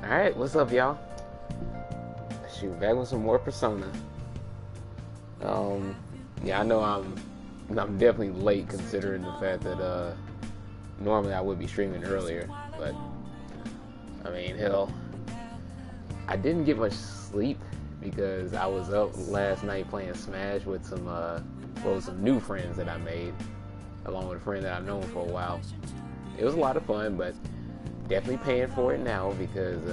Alright, what's up, y'all? Shoot, back with some more Persona. Yeah, I know I'm definitely late considering the fact that normally I would be streaming earlier, but I mean, hell, I didn't get much sleep because I was up last night playing Smash with some new friends that I made, along with a friend that I've known for a while. It was a lot of fun, but definitely paying for it now because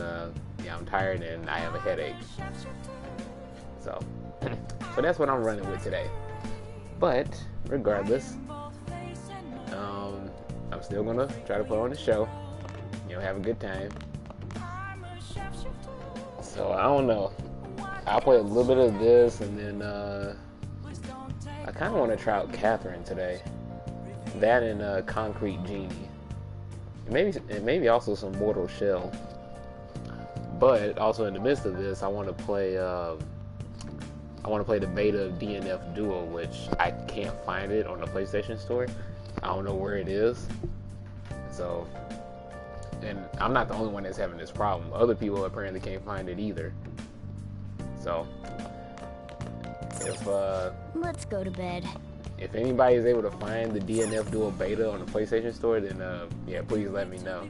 yeah, I'm tired and I have a headache. So that's what I'm running with today. But regardless, I'm still gonna try to put on the show, have a good time. So I don't know. I'll play a little bit of this, and then I kind of want to try out Catherine today. That and Concrete Genie. Maybe also some Mortal Shell. But also in the midst of this, I want to play the beta of DNF Duo, which I can't find it on the PlayStation Store. I don't know where it is. So, and I'm not the only one that's having this problem. Other people apparently can't find it either. So, if let's go to bed. If anybody is able to find the DNF Duo beta on the PlayStation Store, then yeah, please let me know.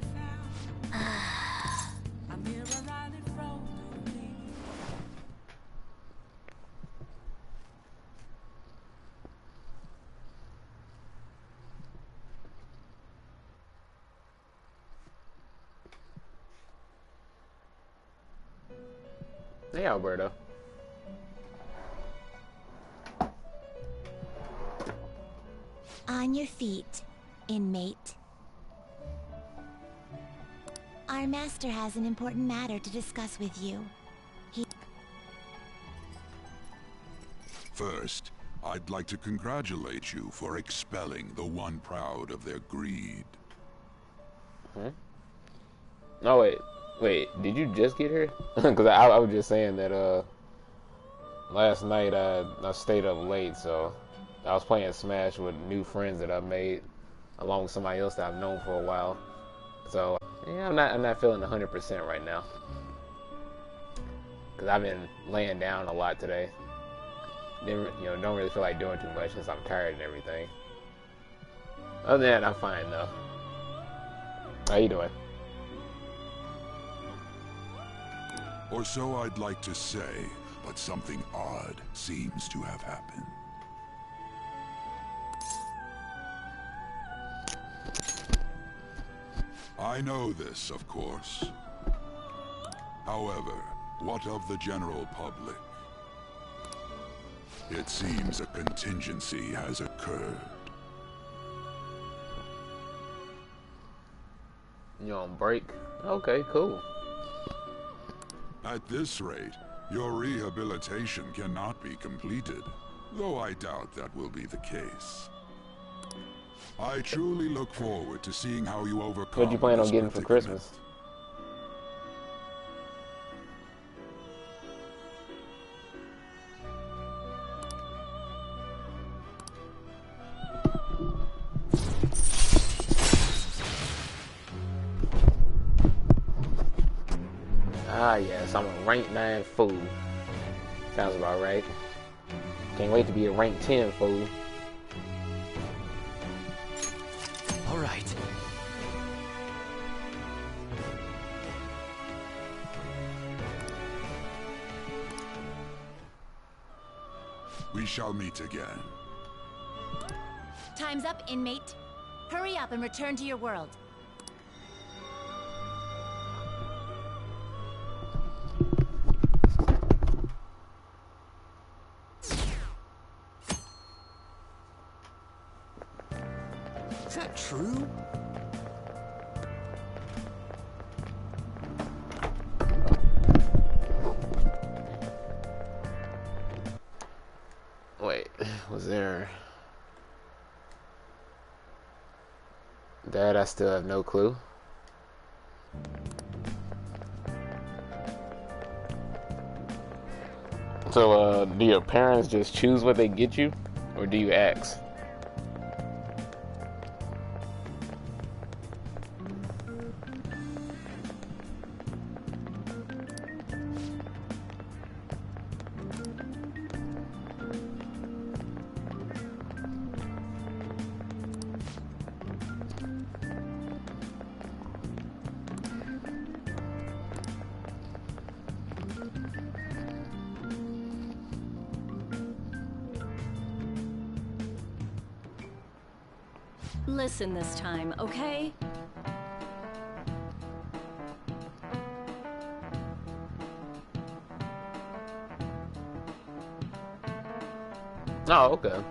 Hey, Alberto. On your feet, inmate. Our master has an important matter to discuss with you. First, I'd like to congratulate you for expelling the one proud of their greed. Hmm? No, wait, did you just get here? Because I was just saying that last night I stayed up late, so I was playing Smash with new friends that I made, along with somebody else that I've known for a while. So yeah, I'm not feeling 100% right now, because I've been laying down a lot today. Don't really feel like doing too much since I'm tired and everything. Other than that, I'm fine though. How you doing? Or so I'd like to say, but something odd seems to have happened. I know this, of course. However, what of the general public? It seems a contingency has occurred. You on break? Okay, cool. At this rate, your rehabilitation cannot be completed, though I doubt that will be the case. I truly look forward to seeing how you overcome. What you plan on getting for Christmas? Ah, yes, I'm a rank 9 fool. Sounds about right. Can't wait to be a rank 10 fool. All right. We shall meet again. Time's up, inmate. Hurry up and return to your world. Is that true? Wait, was there... That I still have no clue. So, do your parents just choose what they get you? Or do you ask? Listen this time, okay? Oh, okay.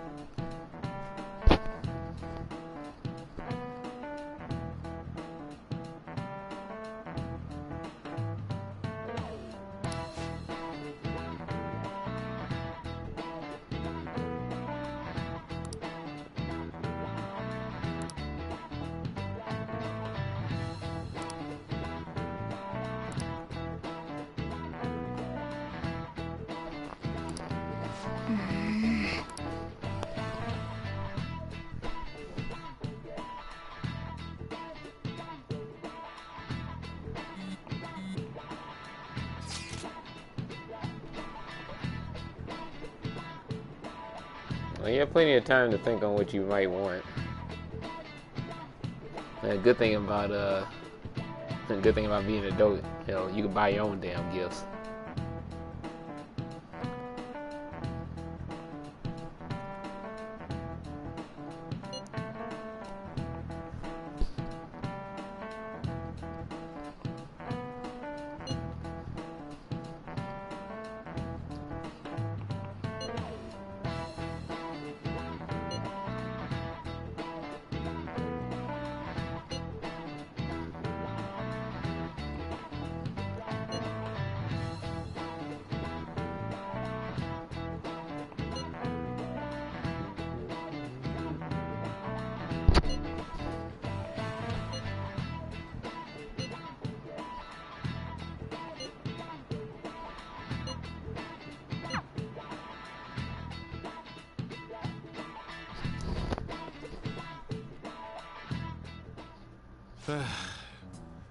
Well, you have plenty of time to think on what you might want. And a good thing about being an adult, you know, you can buy your own damn gifts.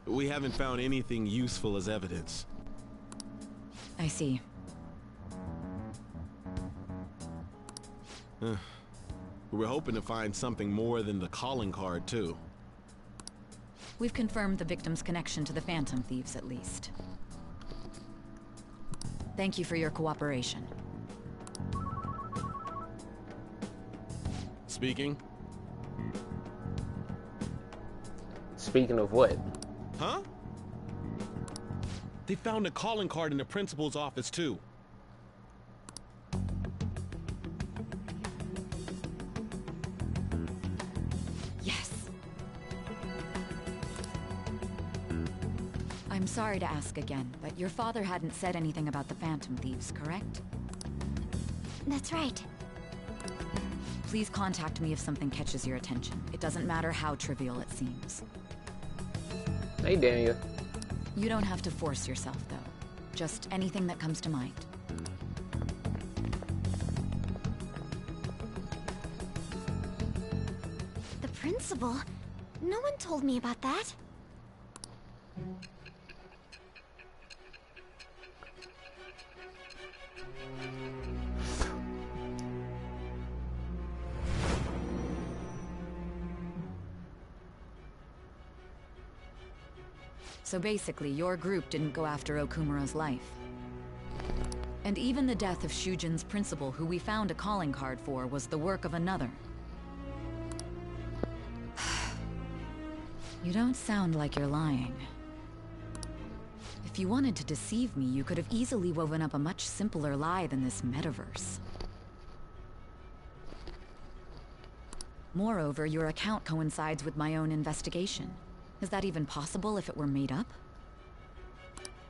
We haven't found anything useful as evidence. I see. We were hoping to find something more than the calling card, too. We've confirmed the victim's connection to the Phantom Thieves, at least. Thank you for your cooperation. Speaking? Speaking of what? Huh? They found a calling card in the principal's office, too. Yes. I'm sorry to ask again, but your father hadn't said anything about the Phantom Thieves, correct? That's right. Please contact me if something catches your attention. It doesn't matter how trivial it seems. Hey, Daniel. You don't have to force yourself, though. Just anything that comes to mind. The principal? No one told me about that. So basically, your group didn't go after Okumura's life. And even the death of Shujin's principal, who we found a calling card for, was the work of another. You don't sound like you're lying. If you wanted to deceive me, you could have easily woven up a much simpler lie than this metaverse. Moreover, your account coincides with my own investigation. Is that even possible if it were made up?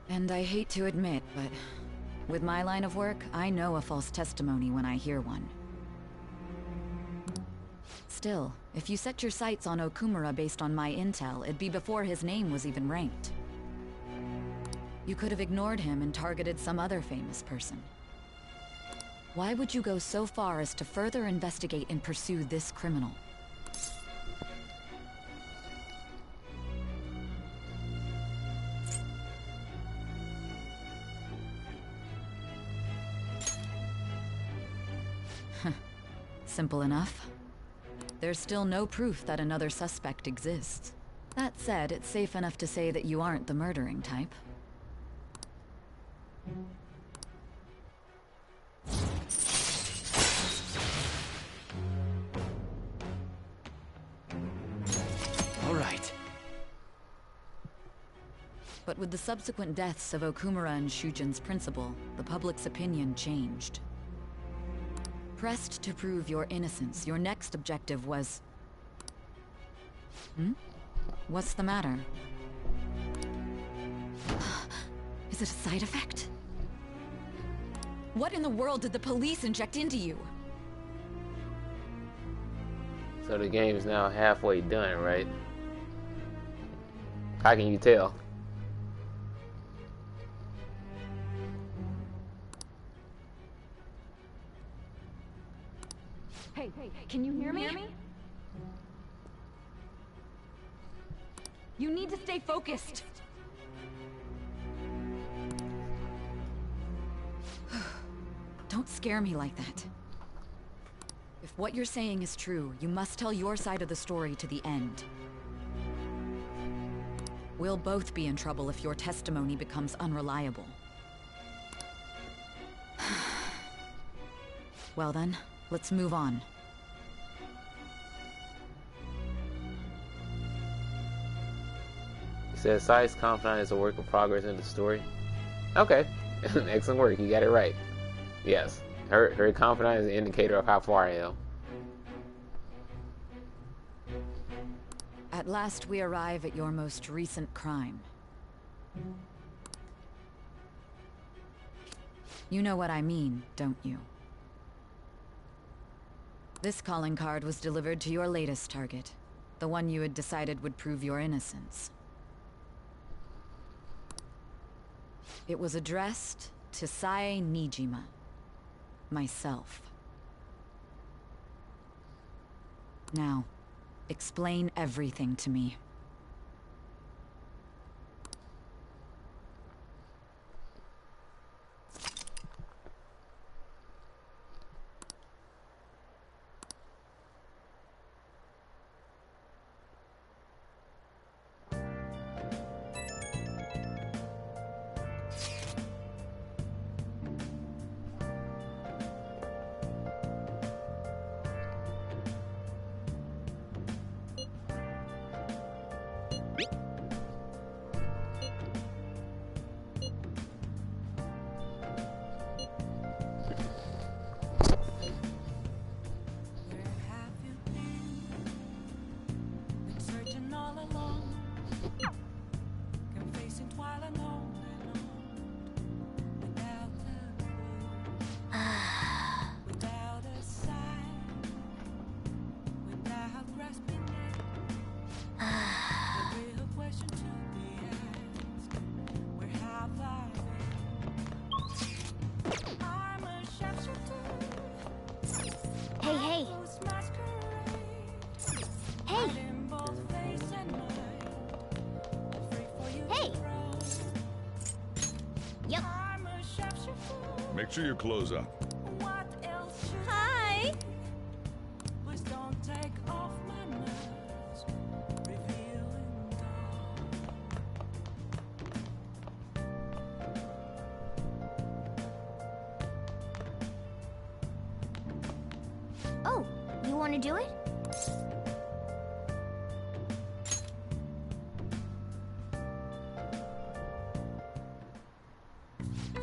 And I hate to admit, but with my line of work, I know a false testimony when I hear one. Still, if you set your sights on Okumura based on my intel, it'd be before his name was even ranked. You could have ignored him and targeted some other famous person. Why would you go so far as to further investigate and pursue this criminal? Simple enough. There's still no proof that another suspect exists. That said, it's safe enough to say that you aren't the murdering type. But with the subsequent deaths of Okumura and Shujin's principal, the public's opinion changed. Pressed to prove your innocence, your next objective was... What's the matter? Is it a side effect? What in the world did the police inject into you? So the game's now halfway done, right? How can you tell? Hey, can you hear me? You need to stay focused. Don't scare me like that. If what you're saying is true, you must tell your side of the story to the end. We'll both be in trouble if your testimony becomes unreliable. Well then, let's move on. It says Sai's confidant is a work of progress in the story. Okay. Excellent work. You got it right. Yes. Her confidant is an indicator of how far I am. At last we arrive at your most recent crime. You know what I mean, don't you? This calling card was delivered to your latest target, the one you had decided would prove your innocence. It was addressed to Sae Nijima, myself. Now, explain everything to me. Hey. Hey. Hey. Yep. Make sure you close up. Hi. Oh, you want to do it?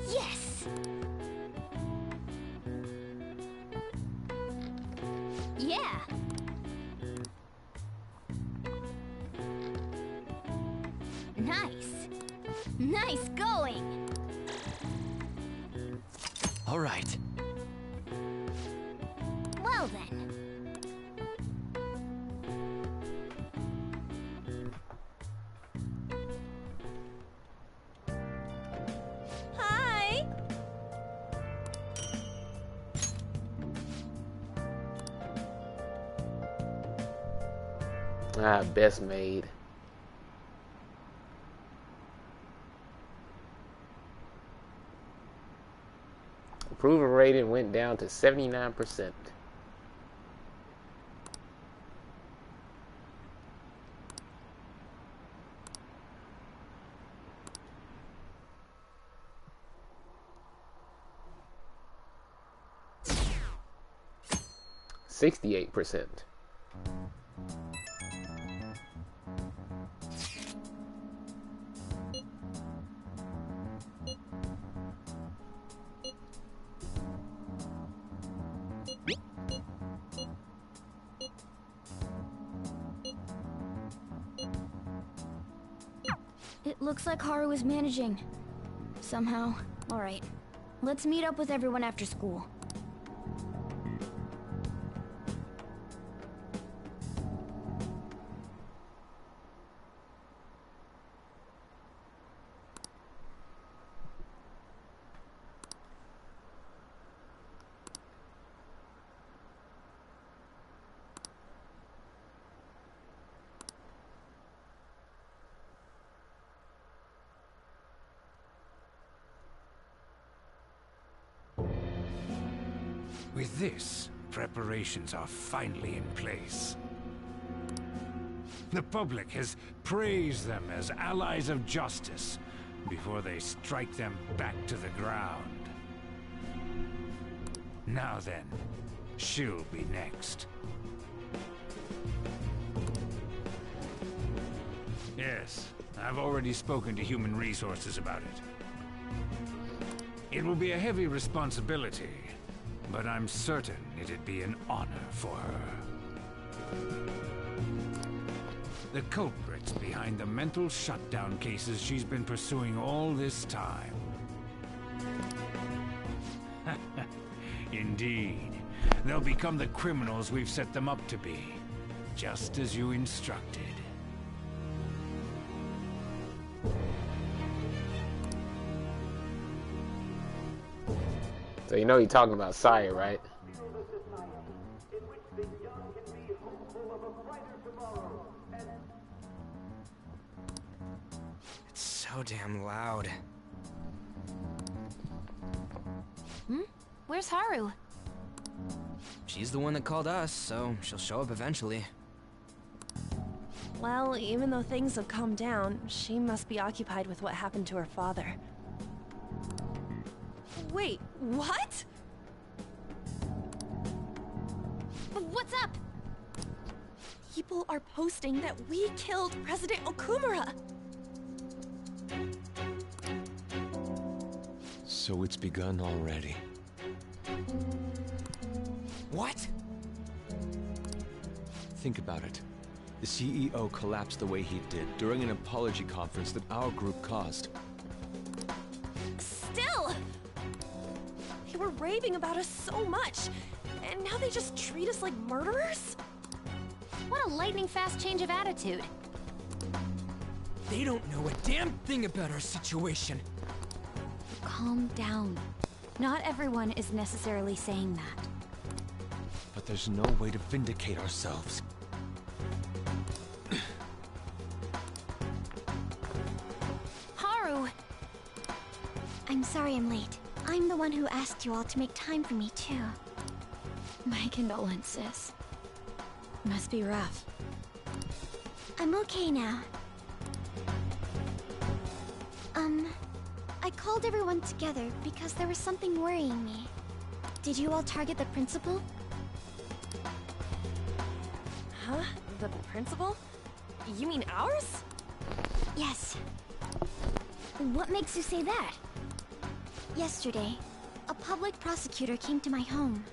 Yes! Yeah! Nice! Nice going! All right. Well then. Hi! Ah, best made. Approval rating went down to 79%. %68%. It looks like Haru is managing. Somehow. Alright. Let's meet up with everyone after school. With this, preparations are finally in place. The public has praised them as allies of justice before they strike them back to the ground. Now then, she'll be next. Yes, I've already spoken to Human Resources about it. It will be a heavy responsibility, but I'm certain it'd be an honor for her. The culprits behind the mental shutdown cases she's been pursuing all this time. Indeed. They'll become the criminals we've set them up to be, just as you instructed. So you know you're talking about Saya, right? It's so damn loud. Where's Haru? She's the one that called us, so she'll show up eventually. Well, even though things have calmed down, she must be occupied with what happened to her father. Wait, what? What's up? People are posting that we killed President Okumura! So it's begun already. What? Think about it. The CEO collapsed the way he did during an apology conference that our group caused. Still! They were raving about us so much, and now they just treat us like murderers? What a lightning-fast change of attitude. They don't know a damn thing about our situation. Calm down. Not everyone is necessarily saying that. But there's no way to vindicate ourselves. Haru! I'm sorry I'm late. I'm the one who asked you all to make time for me, too. My condolences. Must be rough. I'm okay now. I called everyone together because there was something worrying me. Did you all target the principal? Huh? The principal? You mean ours? Yes. What makes you say that? Yesterday, a public prosecutor came to my home.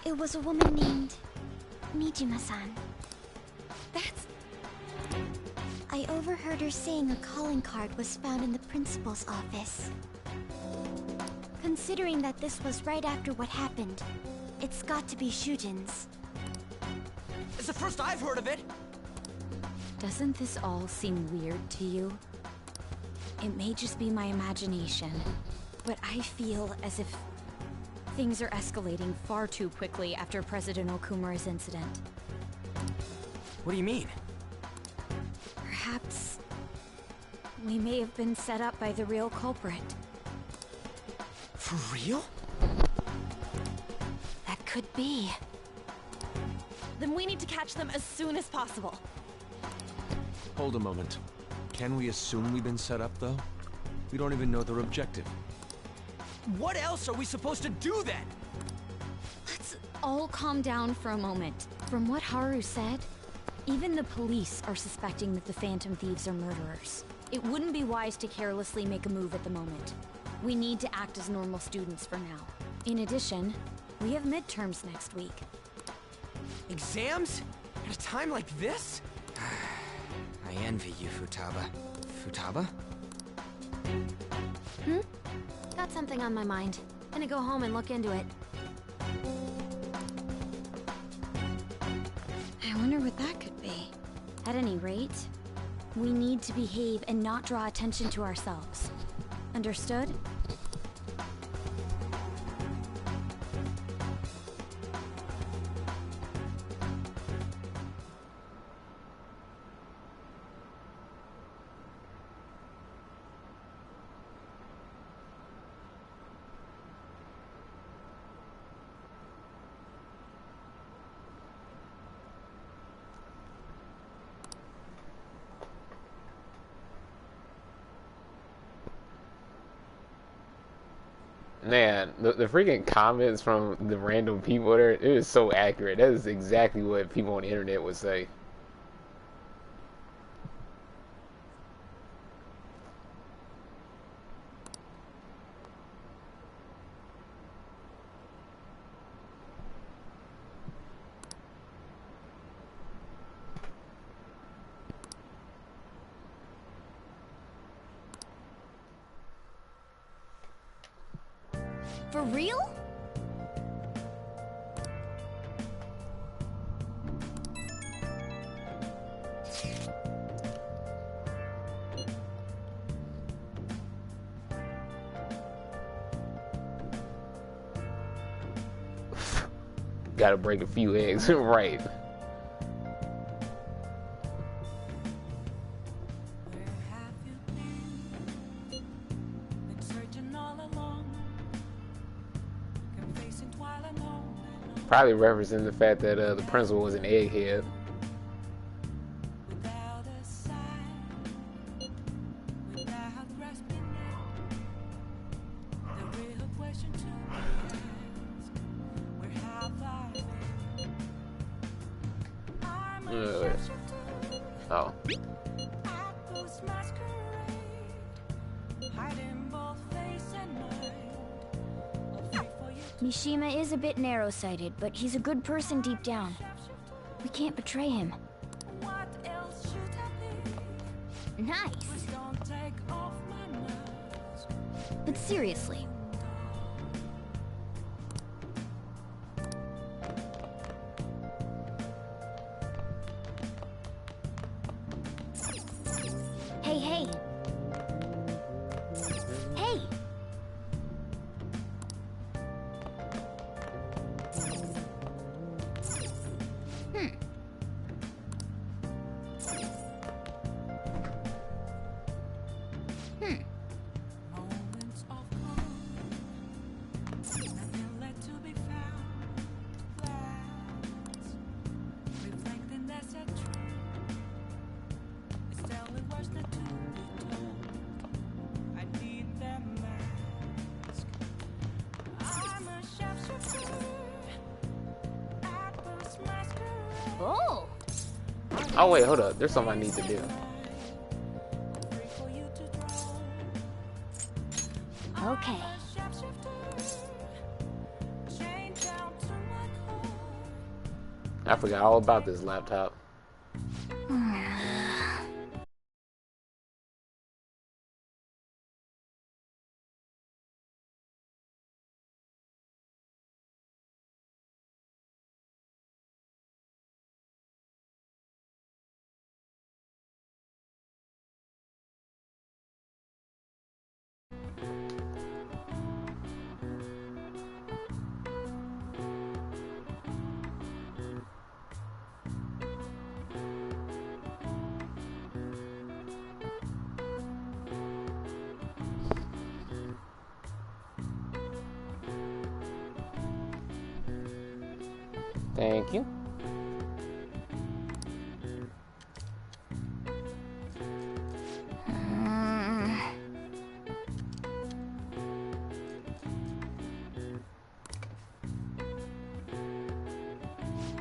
It was a woman named Nijima-san. That's... I overheard her saying a calling card was found in the principal's office. Considering that this was right after what happened, it's got to be Shujin's. It's the first I've heard of it! Doesn't this all seem weird to you? It may just be my imagination, but I feel as if things are escalating far too quickly after President Okumura's incident. What do you mean? Perhaps we may have been set up by the real culprit. For real? That could be. Then we need to catch them as soon as possible. Hold a moment. Can we assume we've been set up, though? We don't even know their objective. What else are we supposed to do then? Let's all calm down for a moment. From what Haru said, even the police are suspecting that the Phantom Thieves are murderers. It wouldn't be wise to carelessly make a move at the moment. We need to act as normal students for now. In addition, we have midterms next week. Exams? At a time like this? I envy you, Futaba. Futaba? Hmm? Got something on my mind. Gonna go home and look into it. I wonder what that could be. At any rate, we need to behave and not draw attention to ourselves. Understood? Man, the freaking comments from the random people there, it is so accurate. That is exactly what people on the internet would say. For real? Gotta break a few eggs, right? Probably referencing the fact that the principal was an egghead. Oh. Mishima is a bit narrow-sighted, but he's a good person deep down. We can't betray him. Nice. But seriously. Hey, hey. Hey! Oh! Oh wait, hold up. There's something I need to do. Okay. I forgot all about this laptop. Thank you.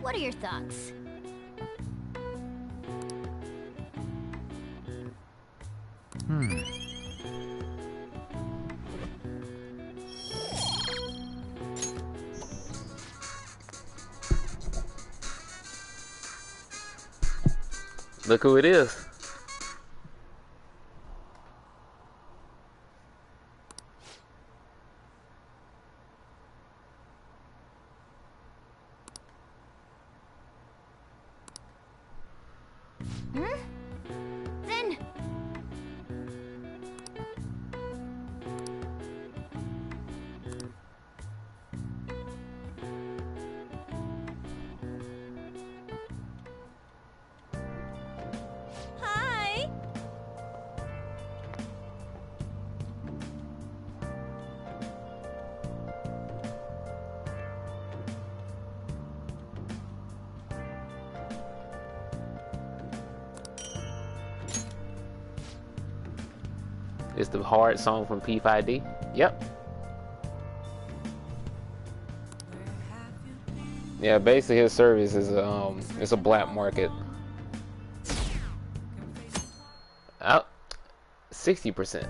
What are your thoughts? Look who it is. It's the hard song from P5D. Yep. Yeah, basically his service is it's a black market. Out 60%.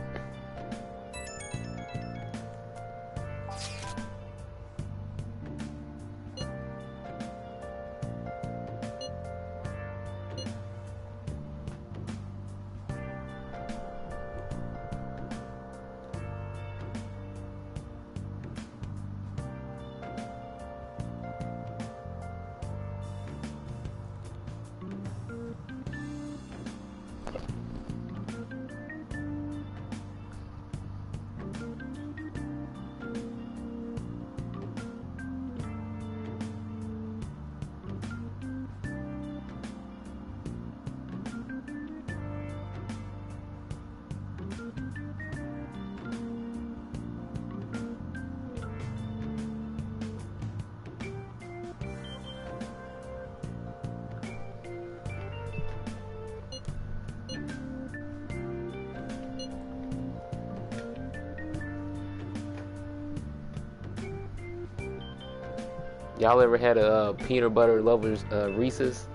Y'all ever had a peanut butter lovers Reese's?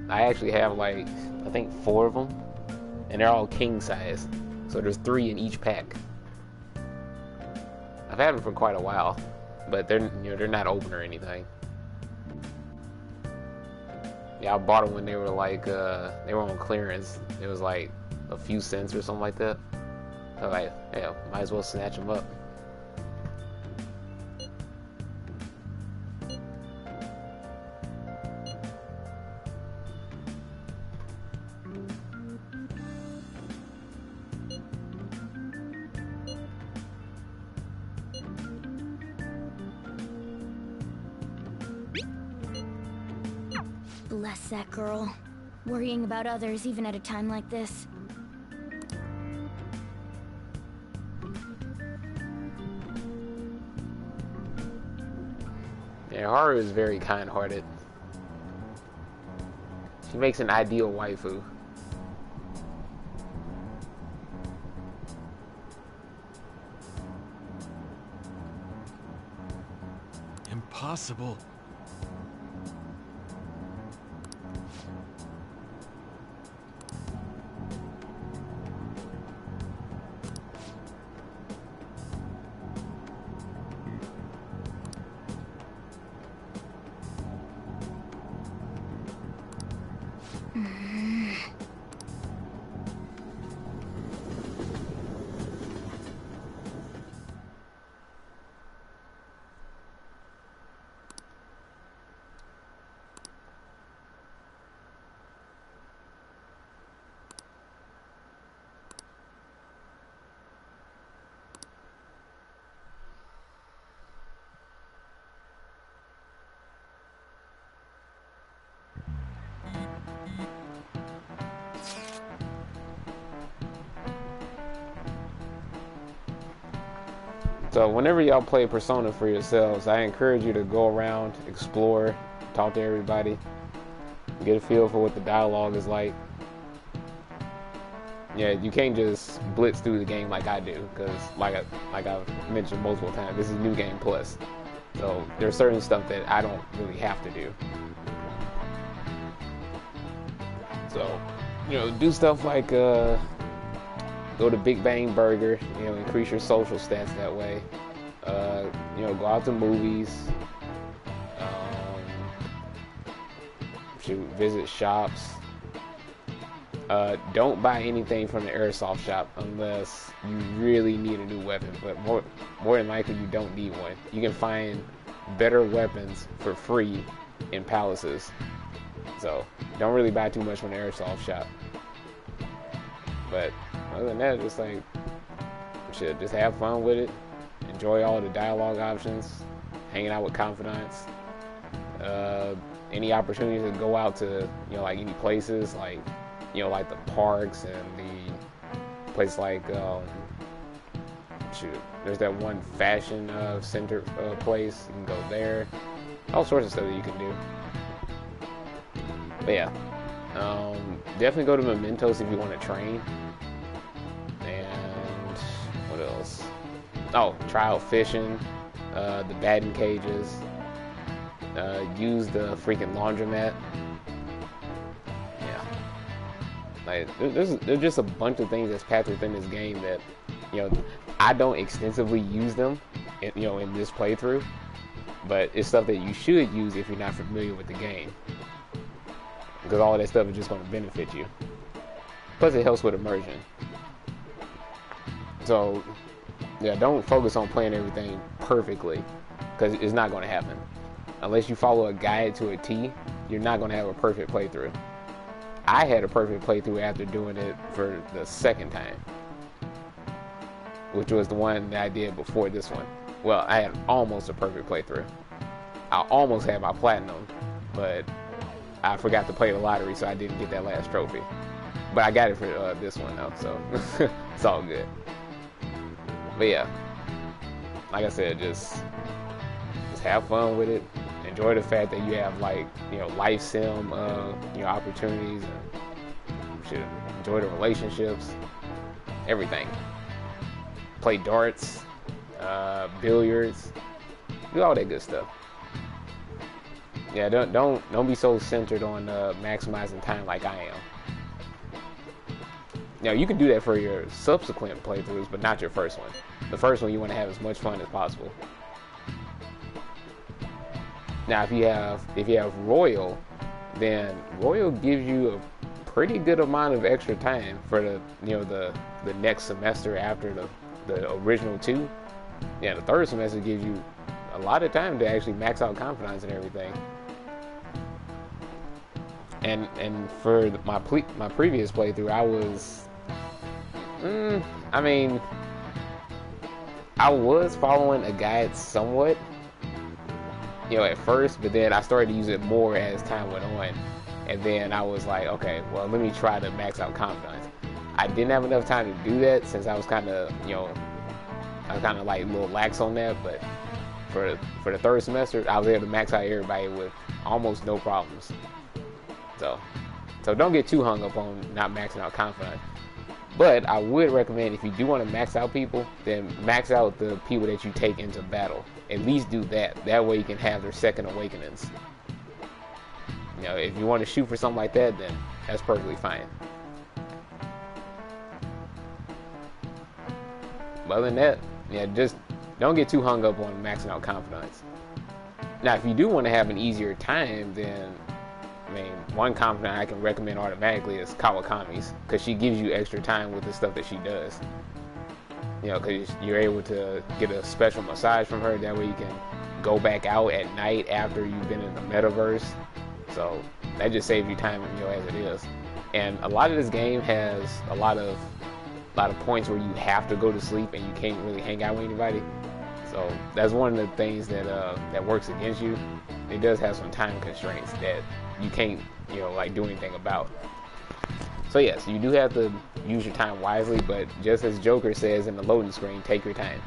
I actually have like, I think 4 of them, and they're all king size. So there's 3 in each pack. I've had them for quite a while, but they're not open or anything. Yeah, I bought them when they were like they were on clearance. It was like a few cents or something like that. So like, yeah, might as well snatch them up. Bless that girl. Worrying about others even at a time like this. Yeah, Haru is very kind-hearted. She makes an ideal waifu. Impossible. So whenever y'all play Persona for yourselves, I encourage you to go around, explore, talk to everybody, get a feel for what the dialogue is like. Yeah, you can't just blitz through the game like I do, because like I've mentioned multiple times, this is New Game Plus. So there's certain stuff that I don't really have to do. So, do stuff like go to Big Bang Burger, increase your social stats that way. Go out to movies. Visit shops. Don't buy anything from the airsoft shop unless you really need a new weapon. But more than likely, you don't need one. You can find better weapons for free in palaces. So don't really buy too much from the airsoft shop. But other than that, just like just have fun with it. Enjoy all the dialogue options. Hanging out with confidants. Any opportunity to go out to like any places like like the parks and the place like there's that one fashion center place. You can go there. All sorts of stuff that you can do. But yeah, definitely go to Mementos if you want to train. Oh, try out fishing, the batting cages, use the freaking laundromat. Yeah, like there's just a bunch of things that's packed within this game that, you know, I don't extensively use them, in this playthrough, but it's stuff that you should use if you're not familiar with the game, because all of that stuff is just going to benefit you. Plus, it helps with immersion. So, yeah, don't focus on playing everything perfectly, because it's not going to happen. Unless you follow a guide to a T, you're not going to have a perfect playthrough. I had a perfect playthrough after doing it for the second time, which was the one that I did before this one. Well, I had almost a perfect playthrough. I almost had my platinum, but I forgot to play the lottery, so I didn't get that last trophy. But I got it for this one though, so it's all good. But yeah, like I said, just have fun with it. Enjoy the fact that you have, like, life sim opportunities, and should enjoy the relationships, everything. Play darts, billiards, do all that good stuff. Yeah, don't be so centered on maximizing time like I am. Now, you can do that for your subsequent playthroughs, but not your first one. The first one, you want to have as much fun as possible. Now, if you have Royal, then Royal gives you a pretty good amount of extra time for the next semester after the original two. Yeah, the third semester gives you a lot of time to actually max out confidence and everything. And for my previous playthrough, I was, I was following a guide somewhat, at first, but then I started to use it more as time went on, and then I was like, okay, well, let me try to max out confidence. I didn't have enough time to do that since I was kind of, like a little lax on that, but for the third semester, I was able to max out everybody with almost no problems. So don't get too hung up on not maxing out confidence. But I would recommend, if you do want to max out people, then max out the people that you take into battle. At least do that. That way you can have their second awakenings. If you want to shoot for something like that, then that's perfectly fine. But other than that, just don't get too hung up on maxing out confidence. Now, if you do want to have an easier time, then one confidant I can recommend automatically is Kawakami's, because she gives you extra time with the stuff that she does. Because you're able to get a special massage from her. That way you can go back out at night after you've been in the metaverse. So that just saves you time, as it is. And a lot of this game has a lot of points where you have to go to sleep and you can't really hang out with anybody. So that's one of the things that works against you. It does have some time constraints that you can't, do anything about. So yes, you do have to use your time wisely, but just as Joker says in the loading screen, take your time.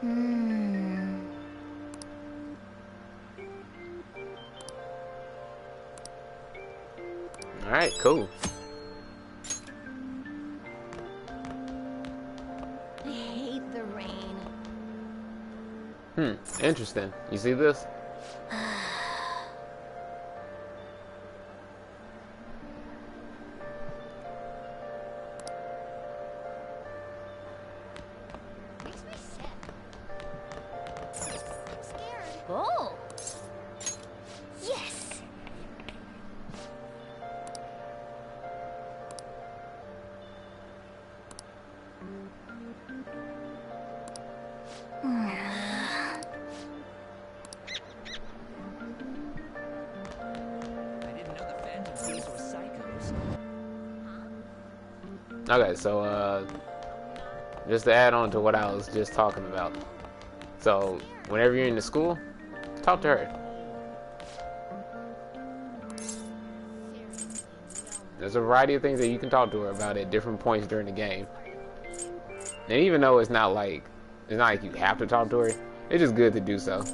All right, cool. I hate the rain. Interesting. You see this? Makes me sick. I'm scared. Oh. Yes. Okay, so just to add on to what I was just talking about. So whenever you're in the school, talk to her. There's a variety of things that you can talk to her about at different points during the game. And even though it's not like you have to talk to her, it's just good to do so.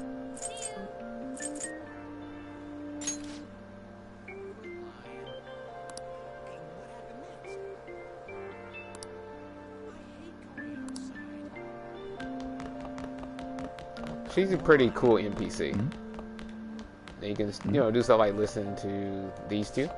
She's a pretty cool NPC. And you can, do stuff like listen to these two.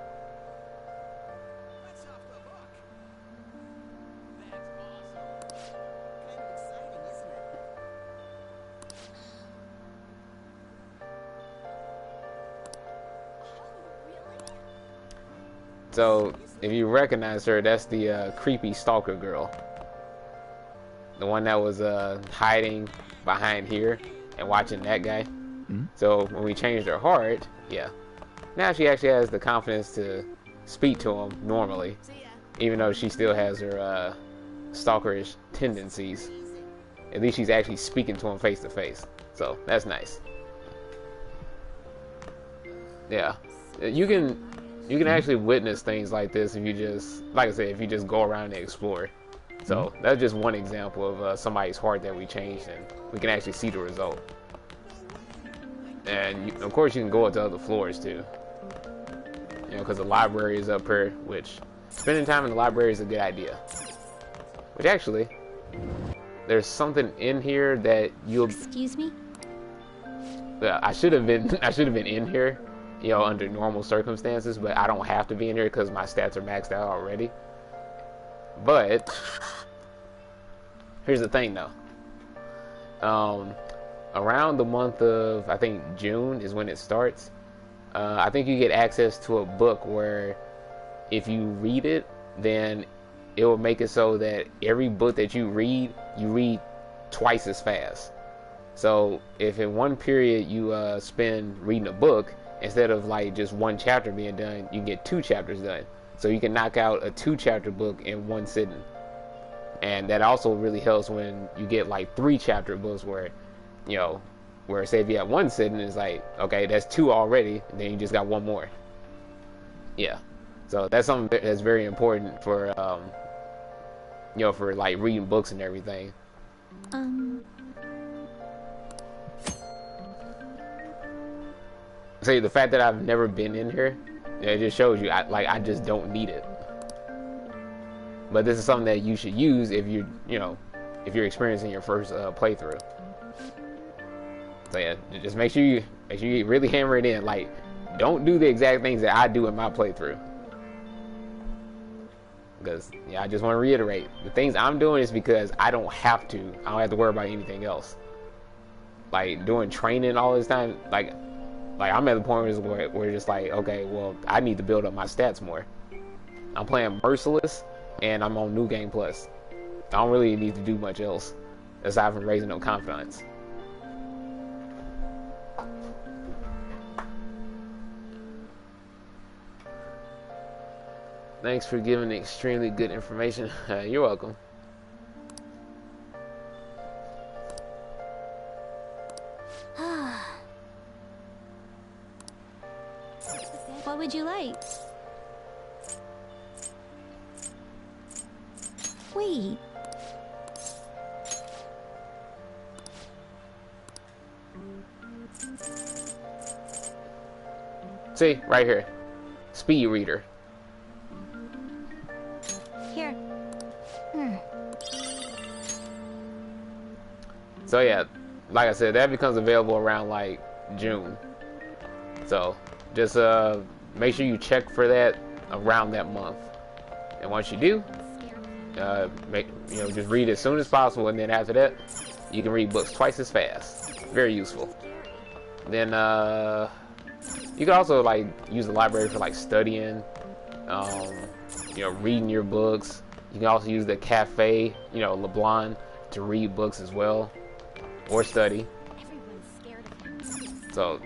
So, if you recognize her, that's the creepy stalker girl. The one that was hiding behind here and watching that guy. So, when we changed her heart, yeah. Now she actually has the confidence to speak to him normally. Even though she still has her stalkerish tendencies. At least she's actually speaking to him face to face. So, that's nice. Yeah. You can actually witness things like this if you just, like I said, if you just go around and explore. So that's just one example of somebody's heart that we changed, and we can actually see the result. And of course you can go to other floors too. Because the library is up here, which spending time in the library is a good idea. Which actually, there's something in here that you'll. Excuse me? Yeah, I should have been in here. Under normal circumstances, but I don't have to be in here because my stats are maxed out already. But here's the thing though. Around the month of, I think June is when it starts. I think you get access to a book where if you read it, then it will make it so that every book that you read twice as fast. So if in one period you spend reading a book, instead of like just one chapter being done, you can get 2 chapters done. So you can knock out a 2-chapter book in one sitting. And that also really helps when you get like 3-chapter books where, where say if you have one sitting, it's like, okay, that's 2 already, and then you just got 1 more. Yeah. So that's something that's very important for, for like reading books and everything. So the fact that I've never been in here, it just shows you I just don't need it. But this is something that you should use if if you're experiencing your first playthrough. So yeah, just make sure you really hammer it in. Like, don't do the exact things that I do in my playthrough. Because I just want to reiterate, the things I'm doing is because I don't have to. I don't have to worry about anything else. Like doing training all this time, like I'm at the point where it's just like, okay, well, I need to build up my stats more. I'm playing Merciless, and I'm on New Game Plus. I don't really need to do much else, aside from raising no confidence. Thanks for giving extremely good information. You're welcome. What would you like? Wait. See, right here. Speed reader. Here. So yeah, like I said, that becomes available around like June. So just make sure you check for that around that month. And once you do, just read as soon as possible, and then after that, you can read books twice as fast. Very useful. Then you can also like use the library for like studying, reading your books. You can also use the cafe, LeBlanc, to read books as well, or study. So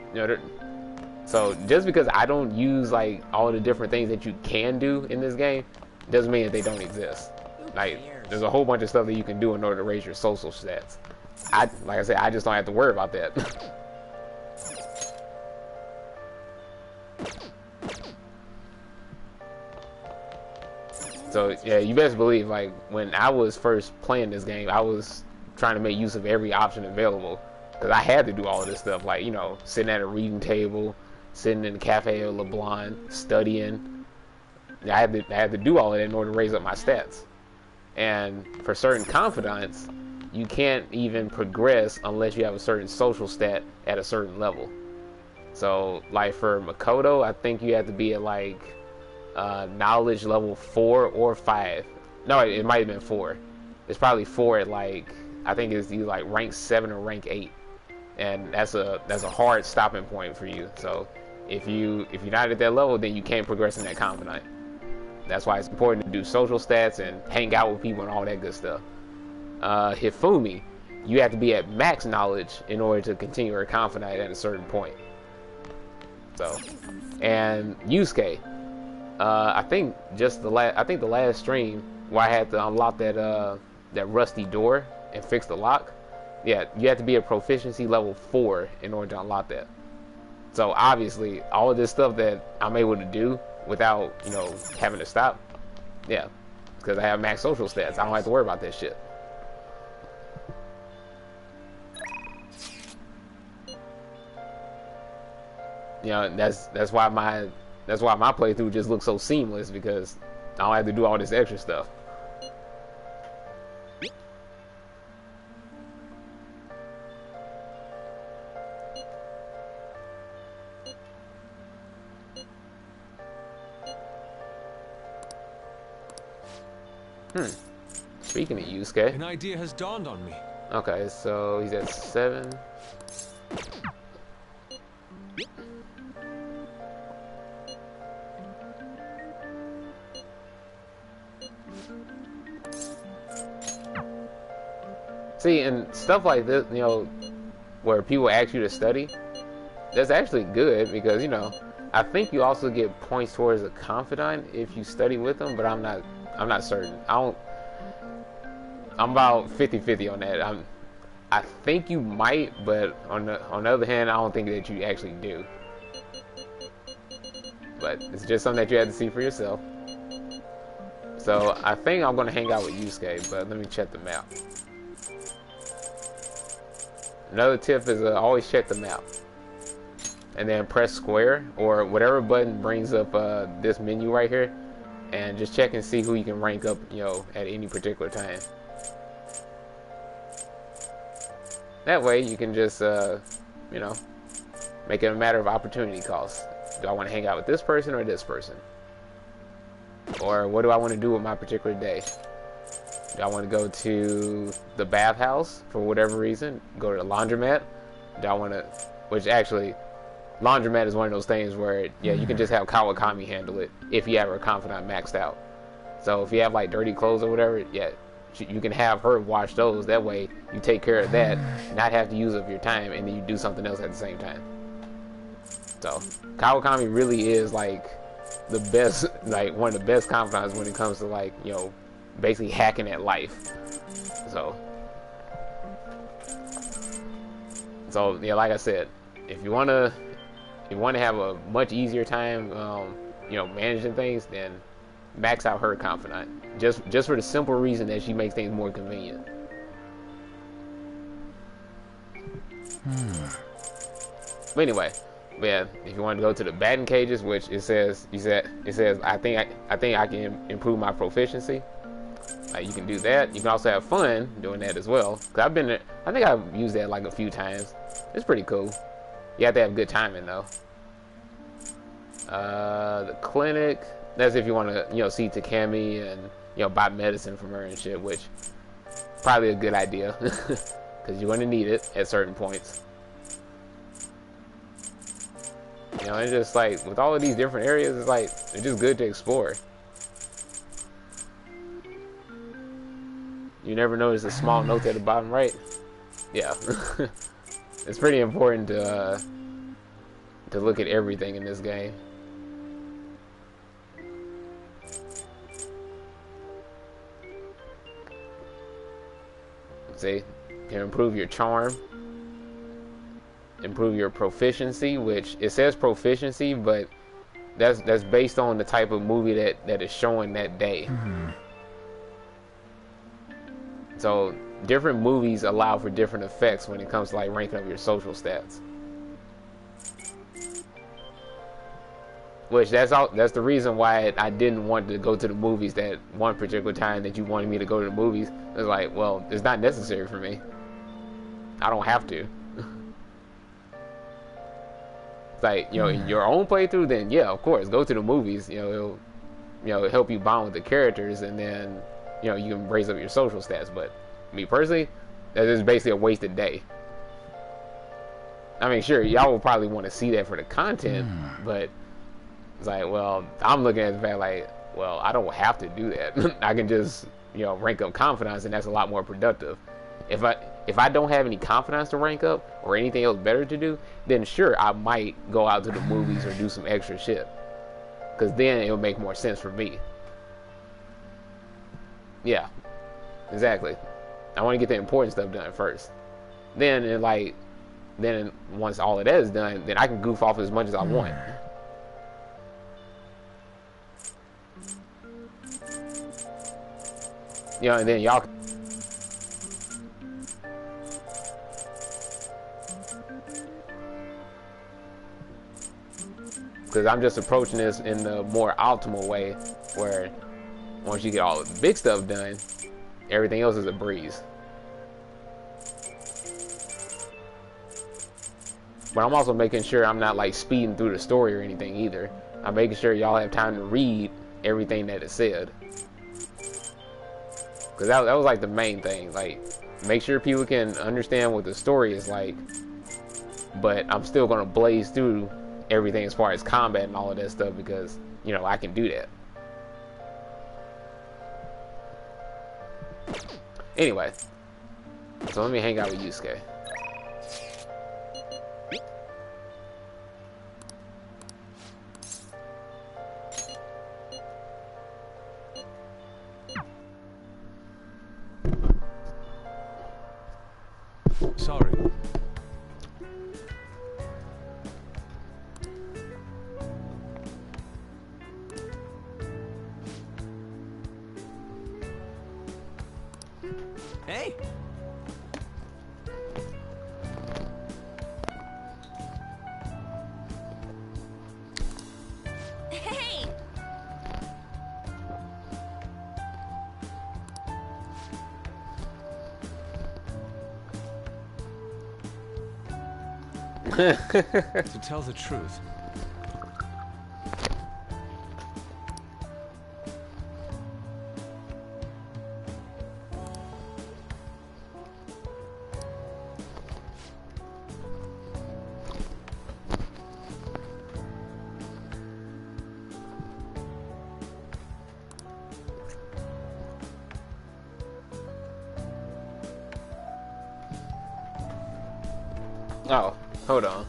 so just because I don't use like all the different things that you can do in this game, doesn't mean that they don't exist. Like there's a whole bunch of stuff that you can do in order to raise your social stats. Like I said, I just don't have to worry about that. So yeah, you best believe, like, when I was first playing this game, I was trying to make use of every option available, because I had to do all of this stuff, like, sitting at a reading table, sitting in the cafe or LeBlanc, studying. I had to do all of that in order to raise up my stats. And for certain confidants, you can't even progress unless you have a certain social stat at a certain level. So like for Makoto, I think you have to be at like knowledge level 4 or 5. No, it might have been 4. It's probably 4 at like, I think it's either like rank 7 or rank 8, and that's a hard stopping point for you. So if you're not at that level, then you can't progress in that confidant. That's why it's important to do social stats and hang out with people and all that good stuff. Hifumi, you have to be at max knowledge in order to continue your confidant at a certain point. So, and Yusuke, I think the last stream where I had to unlock that rusty door and fix the lock, yeah, you have to be at proficiency level 4 in order to unlock that. So obviously, all of this stuff that I'm able to do without, having to stop, yeah, because I have max social stats. I don't have to worry about that shit. That's why my playthrough just looks so seamless, because I don't have to do all this extra stuff. Speaking of Yusuke, an idea has dawned on me. Okay, so he's at 7. See, and stuff like this, where people ask you to study, that's actually good, because, I think you also get points towards a confidant if you study with them, but I'm not certain. I'm about 50-50 on that. I think you might, but on the other hand, I don't think that you actually do. But it's just something that you have to see for yourself. So I think I'm gonna hang out with Yusuke, but let me check the map. Another tip is always check the map, and then press square or whatever button brings up this menu right here, and just check and see who you can rank up, at any particular time. That way you can just, make it a matter of opportunity cost. Do I want to hang out with this person or this person? Or what do I want to do with my particular day? Do I want to go to the bathhouse for whatever reason? Go to the laundromat? Do I want to... Which actually, laundromat is one of those things where, yeah, you can just have Kawakami handle it if you have her confidant maxed out. So if you have like dirty clothes or whatever, yeah, you can have her wash those. That way you take care of that, not have to use up your time, and then you do something else at the same time. So Kawakami really is like the best, like one of the best confidants when it comes to like, basically hacking at life. So yeah, like I said, if you wanna have a much easier time, managing things, then max out her confidant. Just for the simple reason that she makes things more convenient. But anyway, But yeah, if you want to go to the batting cages, which it says I think I can improve my proficiency. You can do that. You can also have fun doing that as well. Cause I've been there, I think I've used that like a few times. It's pretty cool. You have to have good timing though. The clinic. That's if you want to, see Takemi and buy medicine from her and shit, which probably a good idea because you're going to need it at certain points. It's just like with all of these different areas, it's like it's just good to explore. You never notice a small note at the bottom right. Yeah, it's pretty important to look at everything in this game. See, can improve your charm, improve your proficiency, which it says proficiency, but that's based on the type of movie that is showing that day. So different movies allow for different effects when it comes to like ranking up your social stats. Which that's the reason why I didn't want to go to the movies that one particular time that you wanted me to go to the movies. It was like, well, it's not necessary for me. I don't have to. It's like, your own playthrough, then yeah, of course, go to the movies. It'll help you bond with the characters, and then you can raise up your social stats. But me personally, that is basically a wasted day. I mean, sure, y'all will probably want to see that for the content, but it's like, well, I'm looking at the fact like, well, I don't have to do that. I can just, rank up confidence, and that's a lot more productive. If I don't have any confidence to rank up or anything else better to do, then sure, I might go out to the movies or do some extra shit. Because then it'll make more sense for me. Yeah, exactly. I want to get the important stuff done first. Then once all of that is done, then I can goof off as much as I want. And then y'all. Because I'm just approaching this in the more optimal way, where once you get all the big stuff done, everything else is a breeze. But I'm also making sure I'm not like speeding through the story or anything either. I'm making sure y'all have time to read everything that is said. Because that was like the main thing. Like, make sure people can understand what the story is like, but I'm still going to blaze through everything as far as combat and all of that stuff because, I can do that. Anyway, so let me hang out with Yusuke. Sorry. Hey! Hey! To tell the truth, Oh, hold on.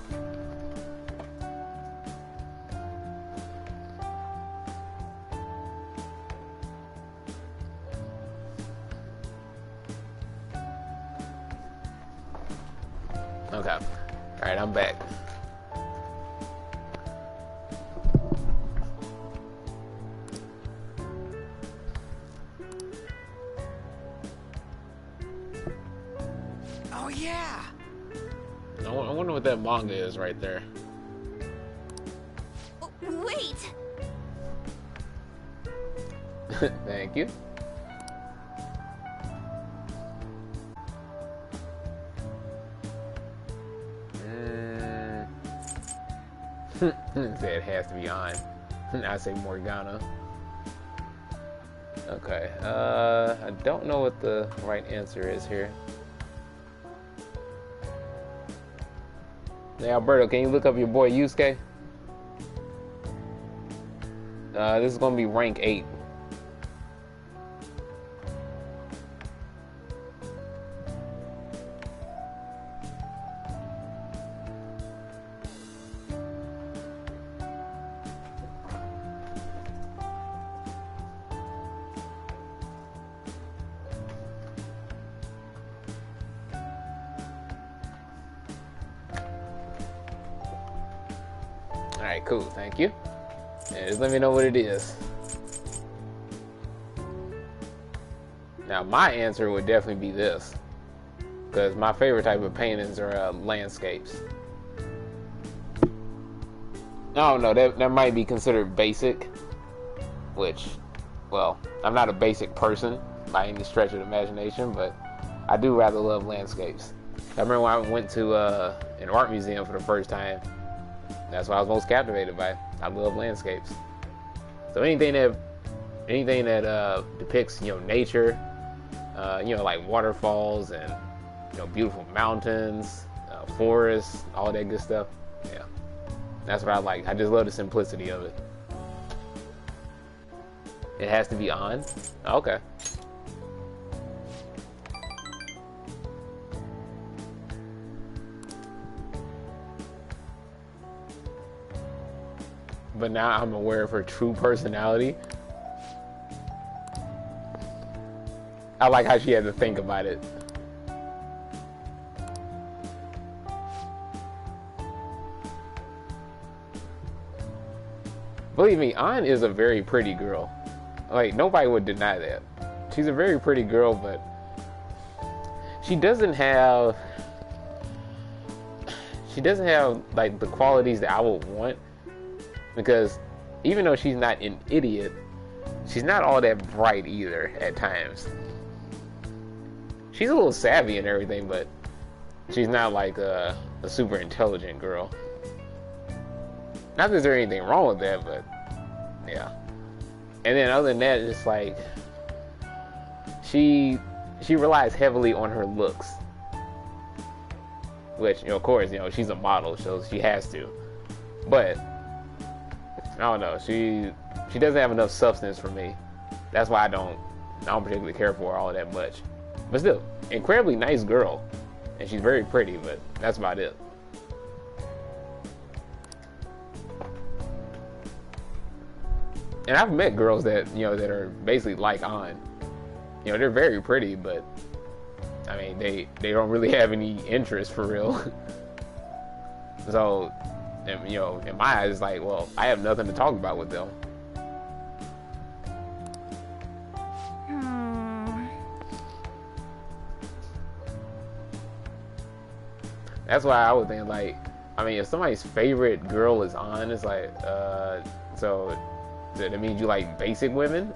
Okay. Alright, I'm back. Oh yeah! I wonder what that manga is right there. Thank you. Say it has to be on. I say Morgana. Okay. I don't know what the right answer is here. Hey Alberto, can you look up your boy Yusuke? This is gonna be rank 8. Alright, cool, thank you. Yeah, just let me know what it is. Now, my answer would definitely be this, because my favorite type of paintings are landscapes. I don't know, that might be considered basic, which, well, I'm not a basic person by any stretch of the imagination, but I do rather love landscapes. I remember when I went to an art museum for the first time. That's what I was most captivated by. I love landscapes. So anything that depicts, nature, like waterfalls and, beautiful mountains, forests, all that good stuff. Yeah, that's what I like. I just love the simplicity of it. It has to be on? Okay. But now I'm aware of her true personality. I like how she had to think about it. Believe me, Ann is a very pretty girl. Like, nobody would deny that. She's a very pretty girl, but she doesn't have like the qualities that I would want. Because even though she's not an idiot, she's not all that bright either at times. She's a little savvy and everything, but she's not like a super intelligent girl. Not that there's anything wrong with that, but yeah. And then other than that, it's like she relies heavily on her looks. Which, of course, she's a model, so she has to. But I don't know. She doesn't have enough substance for me. That's why I don't particularly care for her all that much. But still, incredibly nice girl, and she's very pretty. But that's about it. And I've met girls that that are basically like Ann. They're very pretty, but I mean they don't really have any interest for real. So. And, in my eyes, it's like, well, I have nothing to talk about with them. That's why I would think, like, I mean, if somebody's favorite girl is Ann, it's like, so that means you like basic women?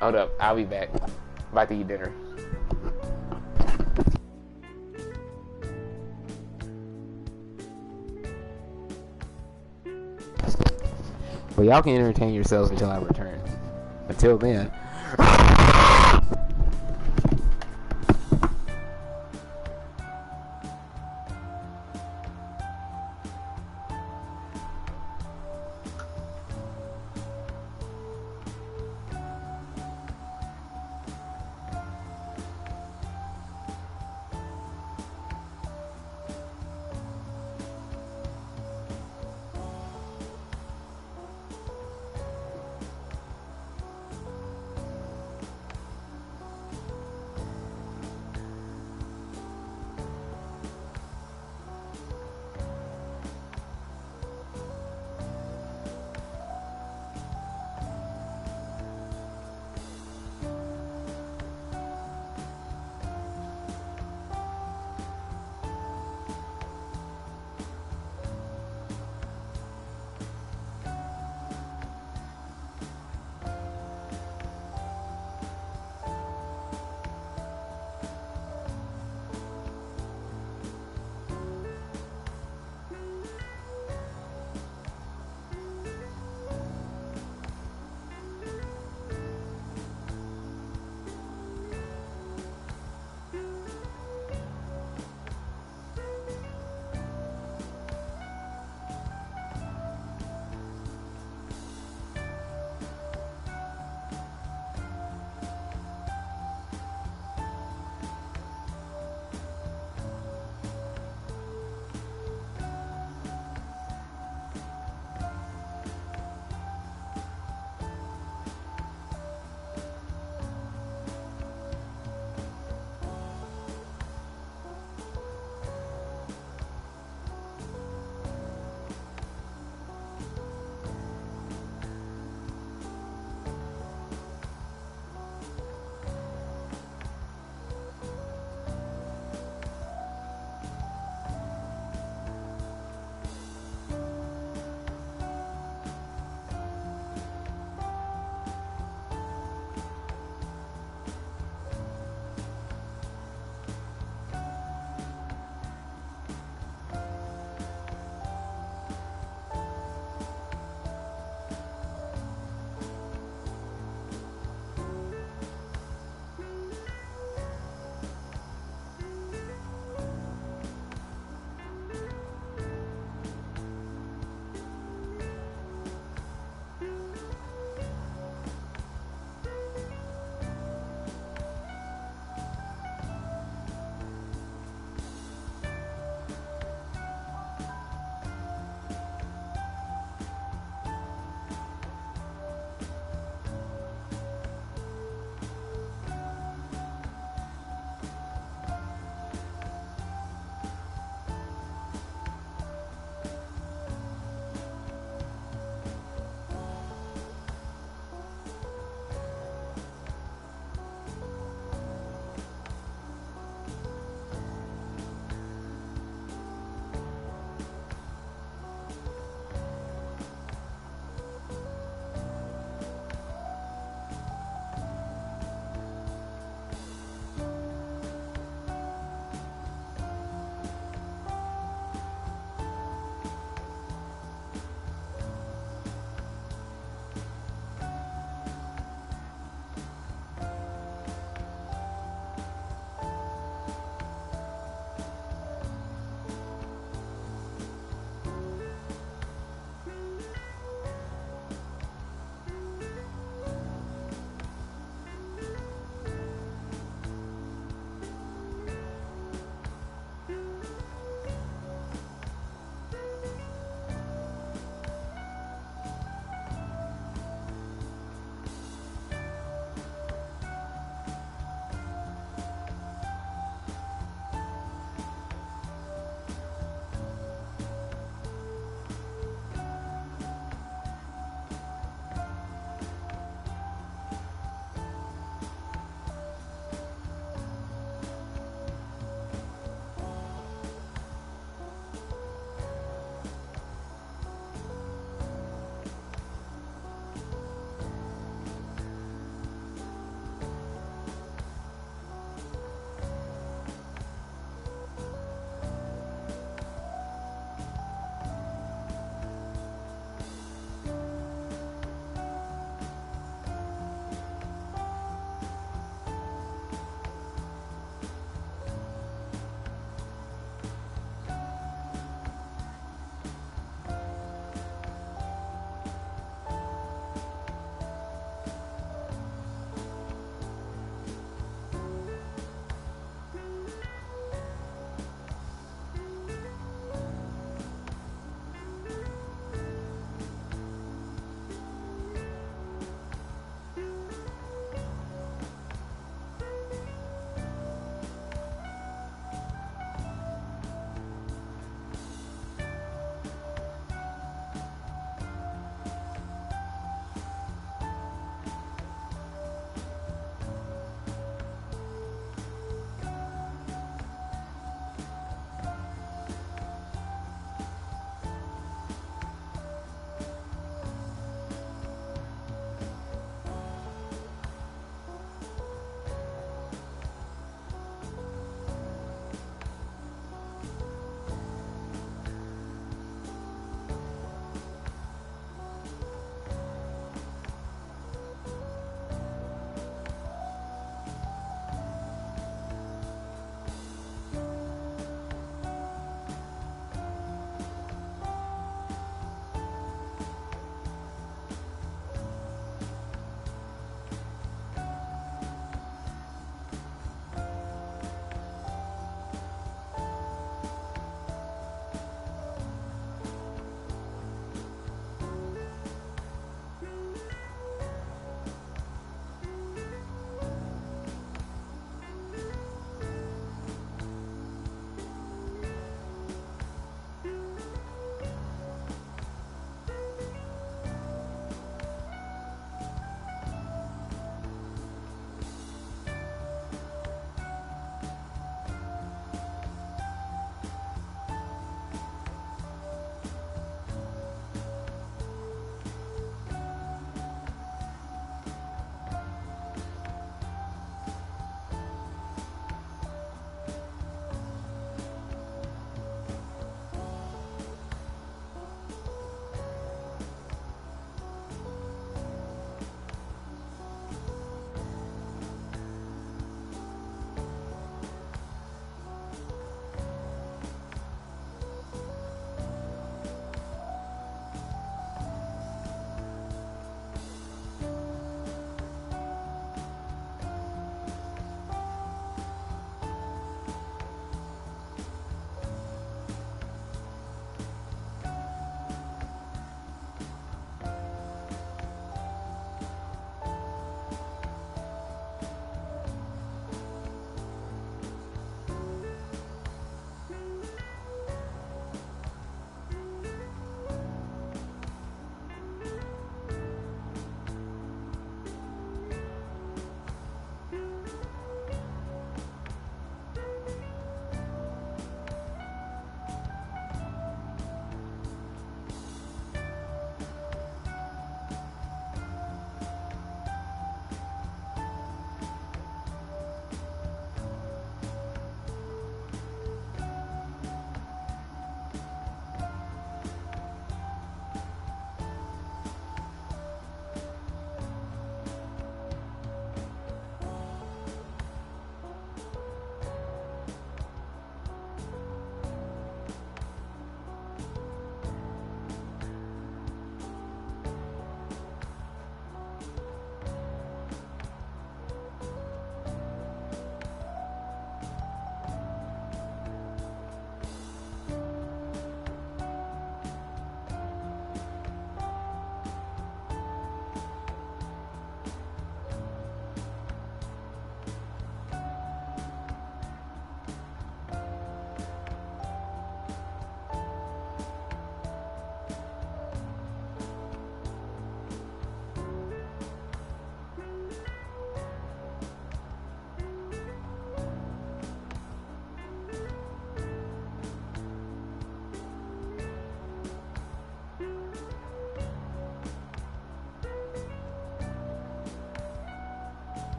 Hold up, I'll be back. About to eat dinner. Well, y'all can entertain yourselves until I return. Until then.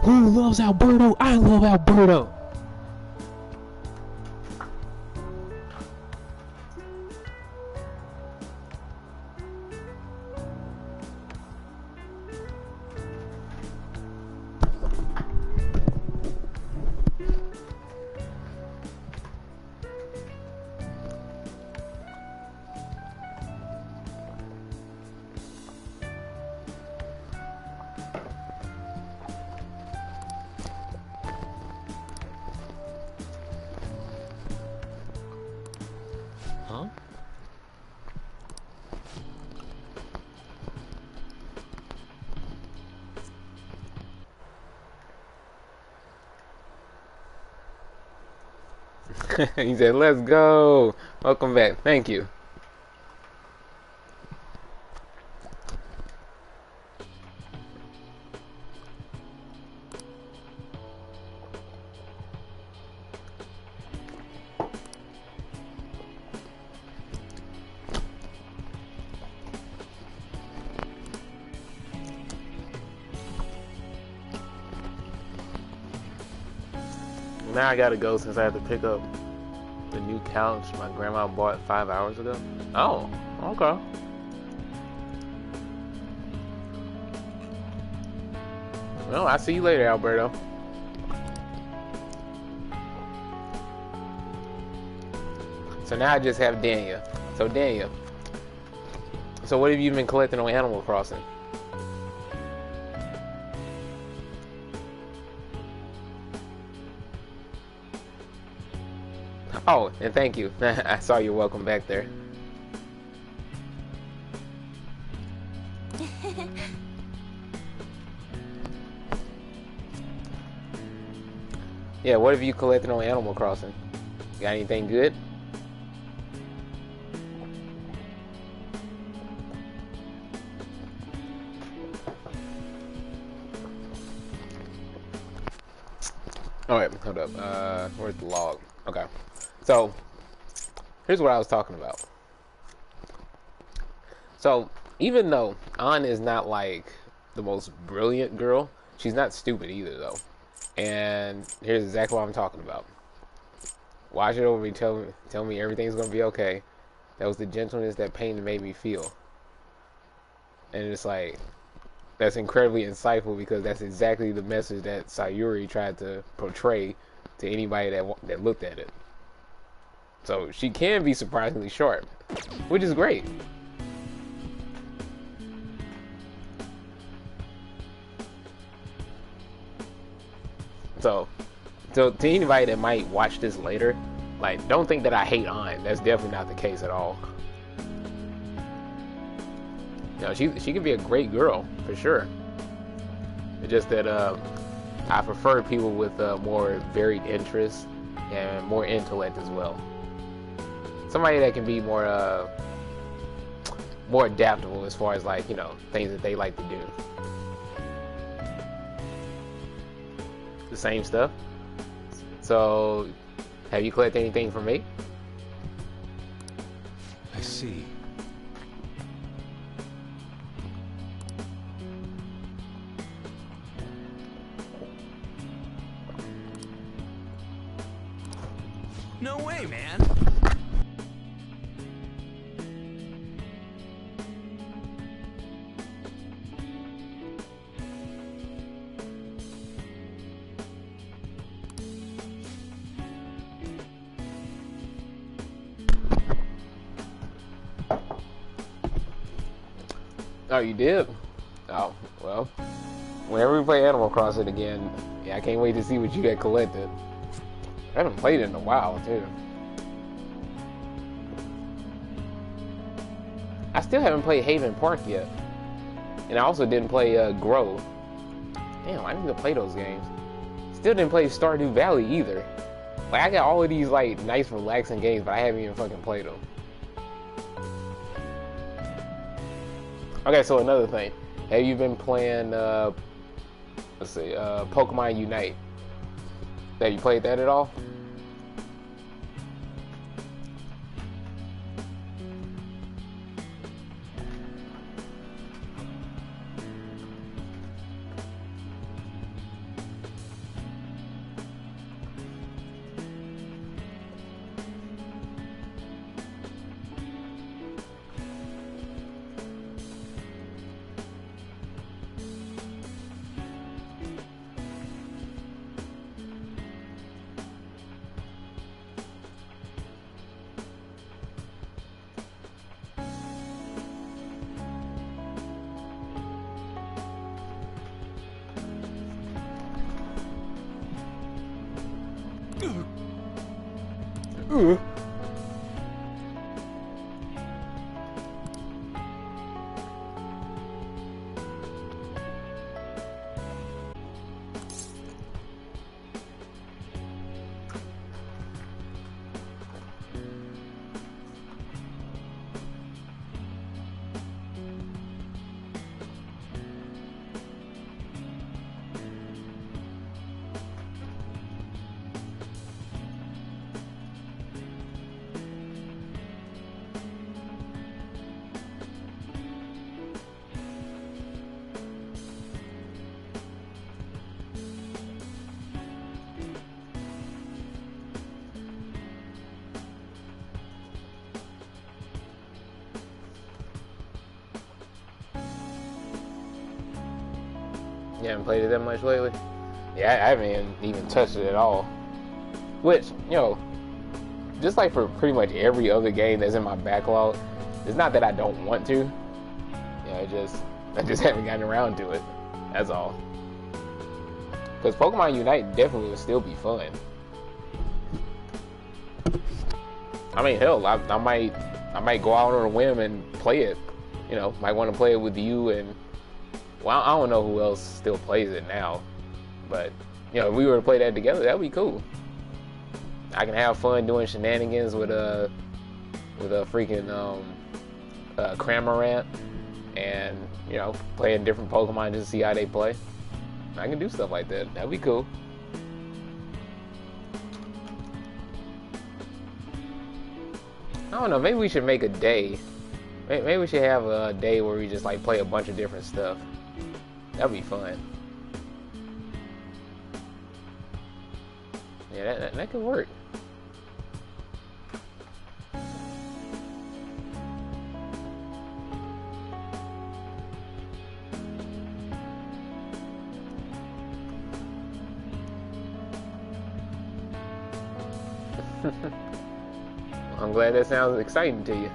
Who loves Alberto? I love Alberto. Huh? He said, let's go. Welcome back. Thank you. Now I gotta go since I have to pick up the new couch my grandma bought 5 hours ago. Oh, okay. Well, I'll see you later, Alberto. So now I just have Daniel. So Daniel, so what have you been collecting on Animal Crossing? Oh, and thank you. I saw your welcome back there. Yeah, what have you collected on Animal Crossing? Got anything good? Alright, hold up. Where's the log? Okay. So, here's what I was talking about. So, even though Ann is not like the most brilliant girl, she's not stupid either though. And here's exactly what I'm talking about. Watch it over me, tell me everything's gonna be okay. That was the gentleness that pain made me feel. And it's like, that's incredibly insightful because that's exactly the message that Sayuri tried to portray to anybody that looked at it. So she can be surprisingly sharp, which is great. So to anybody that might watch this later, like, don't think that I hate Ann. That's definitely not the case at all. You know, she can be a great girl for sure. It's just that I prefer people with more varied interests and more intellect as well. Somebody that can be more adaptable as far as, like, you know, things that they like to do. The same stuff. So, have you collected anything from me? I see. No way, man. Oh, you did? Oh, well. Whenever we play Animal Crossing again, yeah, I can't wait to see what you got collected. I haven't played it in a while, too. I still haven't played Haven Park yet. And I also didn't play Grove. Damn, I need to play those games. Still didn't play Stardew Valley either. Like, I got all of these, like, nice, relaxing games, but I haven't even fucking played them. Okay, so another thing. Have you been playing, let's see, Pokemon Unite? Have you played that at all? You haven't played it that much lately? Yeah, I haven't even touched it at all. Which, you know, just like for pretty much every other game that's in my backlog, it's not that I don't want to. You know, I just haven't gotten around to it. That's all. Because Pokemon Unite definitely would still be fun. I mean, hell, I might go out on a whim and play it. You know, might want to play it with you and. Well, I don't know who else still plays it now, but you know, if we were to play that together, that'd be cool. I can have fun doing shenanigans with a freaking Cramorant, and you know, playing different Pokemon just to see how they play. I can do stuff like that. That'd be cool. I don't know. Maybe we should make a day. Maybe we should have a day where we just like play a bunch of different stuff. That'd be fun. Yeah, that could work. I'm glad that sounds exciting to you.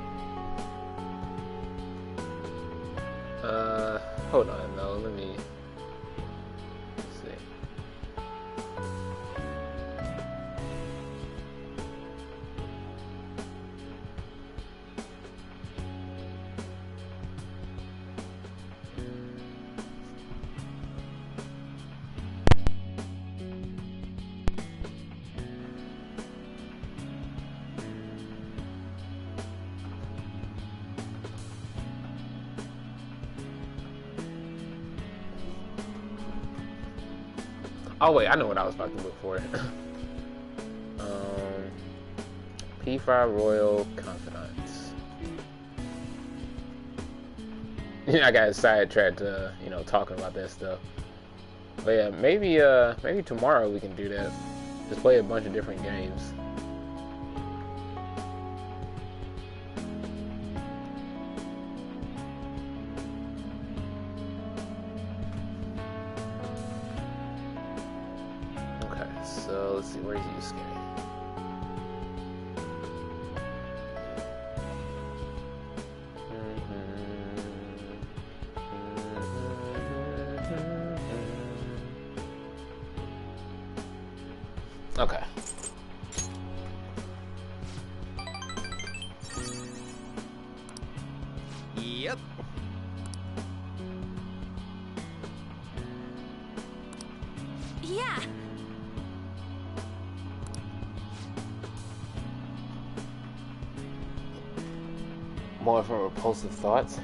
Hold on, though. Let me see. Oh wait, I know what I was about to look for. P5 Royal Confidants. Yeah, I got sidetracked, you know, talking about that stuff. But yeah, maybe tomorrow we can do that. Just play a bunch of different games. So let's see, where's Yusuke? Okay. Yep. Yeah. More from repulsive thoughts.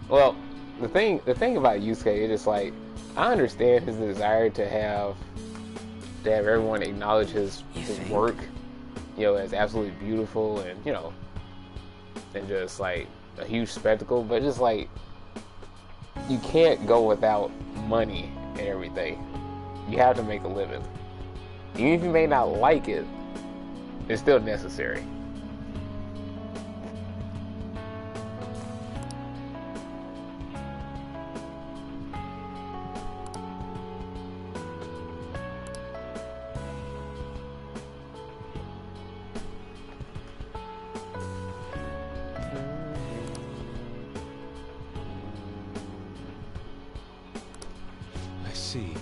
Well, the thing about Yusuke is just like, I understand his desire to have everyone acknowledge his work, you know, as absolutely beautiful and, you know, and just like a huge spectacle, but just like, you can't go without money and everything. You have to make a living. Even if you may not like it, it's still necessary. I see.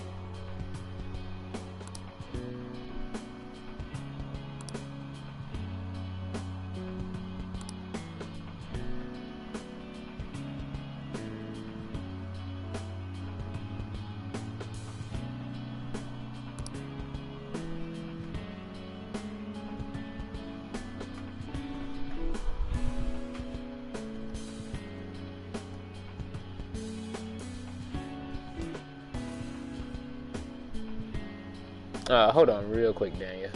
Hold on real quick, Daniel.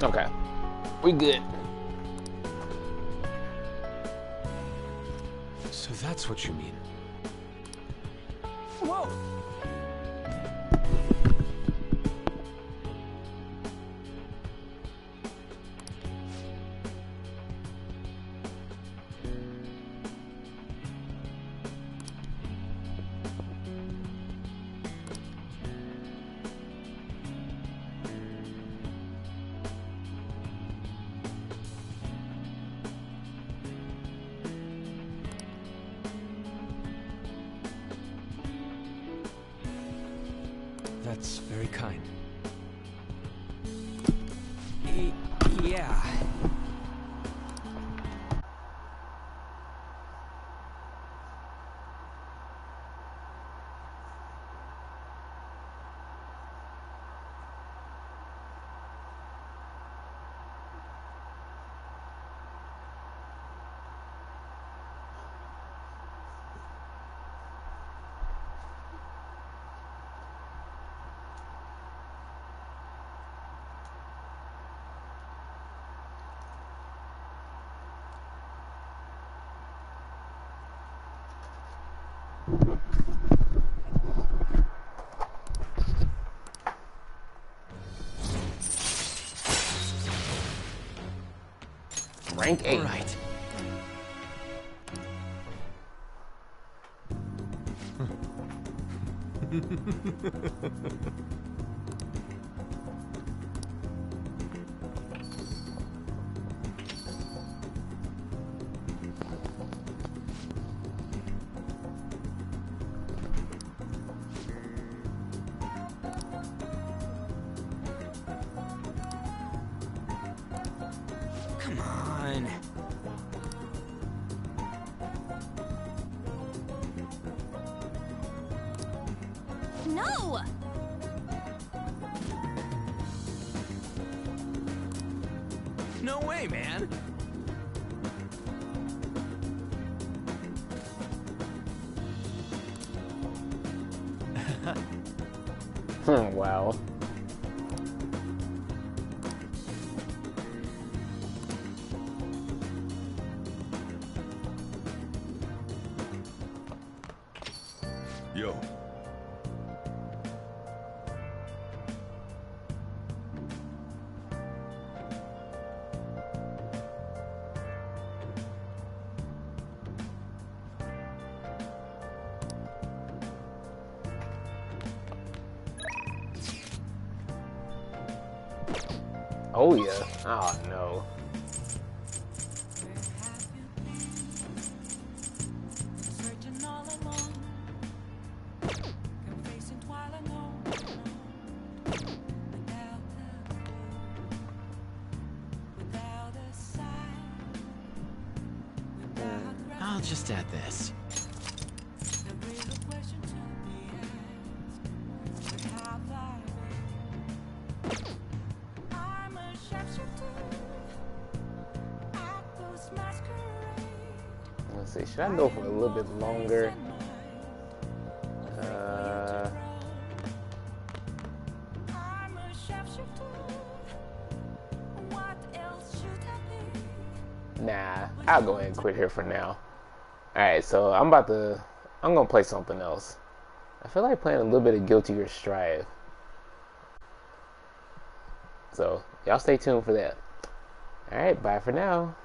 Okay, we good. So that's what you mean. Whoa! That's very kind. Yeah. Rank 8. All right. Come on. No! No way, man. Wow. Yo. Oh yeah. Oh no. I'll just add this. Let's see, should I go for a little bit longer? Nah, I'll go ahead and quit here for now. Alright, so I'm gonna play something else. I feel like playing a little bit of Guilty Gear Strive. So, y'all stay tuned for that. Alright, bye for now.